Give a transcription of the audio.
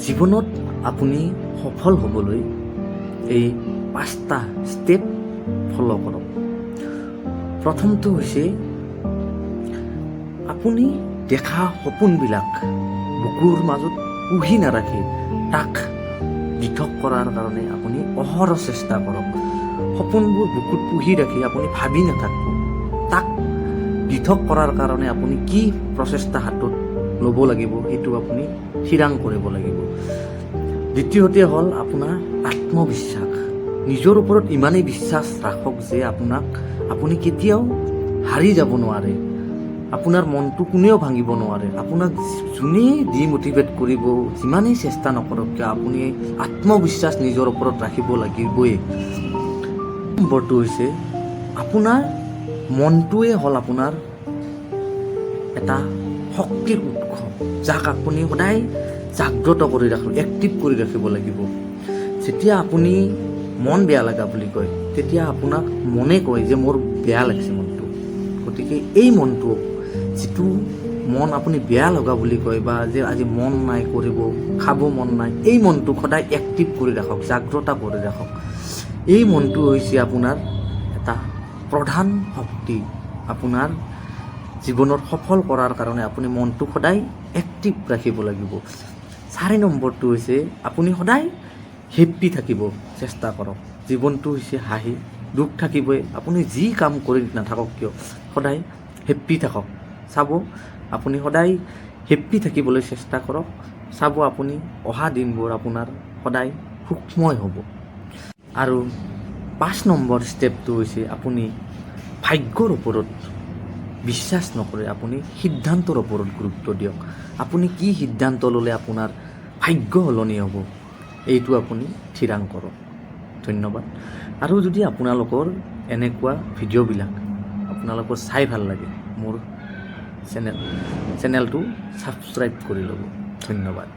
জীৱনত আপুনি সফল হ'বলৈ এই 5টা ষ্টেপ ফ'ল' কৰক। প্ৰথমটো হৈছে আপুনি দেখা সপোনবিলাক বুকুৰ মাজত পুহি নাৰাখি তাক পৃথক কৰাৰ কাৰণে আপুনি অহৰহ চেষ্টা কৰক। সপোনবোৰ বুকুত পুহি ৰাখি আপুনি ভাবি নাথাকিব, তাক পৃথক কৰাৰ কাৰণে আপুনি কি প্ৰচেষ্টা হাতত ল'ব লাগিব সেইটো আপুনি থিৰাং কৰিব লাগিব। দ্বিতীয়তে হ'ল আপোনাৰ আত্মবিশ্বাস। নিজৰ ওপৰত ইমানেই বিশ্বাস ৰাখক যে আপুনি কেতিয়াও হাৰি যাব নোৱাৰে, আপোনাৰ মনটো কোনেও ভাঙিব নোৱাৰে। আপোনাক যোনেই ডিম'টিভেট কৰিব, যিমানেই চেষ্টা নকৰক কিয় আপুনি আত্মবিশ্বাস নিজৰ ওপৰত ৰাখিব লাগিবই। নম্বৰটো হৈছে আপোনাৰ মনটোৱে হ'ল আপোনাৰ এটা শক্তিৰ উৎস, যাক আপুনি সদায় জাগ্ৰত কৰি ৰাখিব, এক্টিভ কৰি ৰাখিব লাগিব। যেতিয়া আপুনি মন বেয়া লগা বুলি কয়, তেতিয়া আপোনাক মনে কয় যে মোৰ বেয়া লাগিছে মনটো। গতিকে এই মনটো, যিটো মন আপুনি বেয়া লগা বুলি কয় বা যে আজি মন নাই কৰিব, খাব মন নাই, এই মনটোক সদায় এক্টিভ কৰি ৰাখক, জাগ্ৰতা কৰি ৰাখক। এই মনটো হৈছে আপোনাৰ এটা প্ৰধান শক্তি। আপোনাৰ জীৱনত সফল কৰাৰ কাৰণে আপুনি মনটো সদায় এক্টিভ ৰাখিব লাগিব। 4 নম্বৰটো হৈছে আপুনি সদায় হেপ্পী থাকিব চেষ্টা কৰক। জীৱনটো হৈছে হাঁহি, দুখ থাকিবই। আপুনি যি কাম কৰি নাথাকক কিয় সদায় হেপ্পী থাকক। চাব আপুনি সদায় হেপ্পী থাকিবলৈ চেষ্টা কৰক। চাব আপুনি অহা দিনবোৰ আপোনাৰ সদায় সুখময় হ'ব। আৰু 5 নম্বৰ ষ্টেপটো হৈছে আপুনি ভাগ্যৰ ওপৰত বিশ্বাস নকৰে, আপুনি সিদ্ধান্তৰ ওপৰত গুৰুত্ব দিয়ক। আপুনি কি সিদ্ধান্ত ল'লে আপোনাৰ ভাগ্য সলনি হ'ব, এইটো আপুনি থিৰাং কৰক। ধন্যবাদ। আৰু যদি আপোনালোকৰ এনেকুৱা ভিডিঅ'বিলাক আপোনালোকৰ চাই ভাল লাগে, মোৰ চেনেলটো ছাবস্ক্ৰাইব কৰি ল'ব। ধন্যবাদ।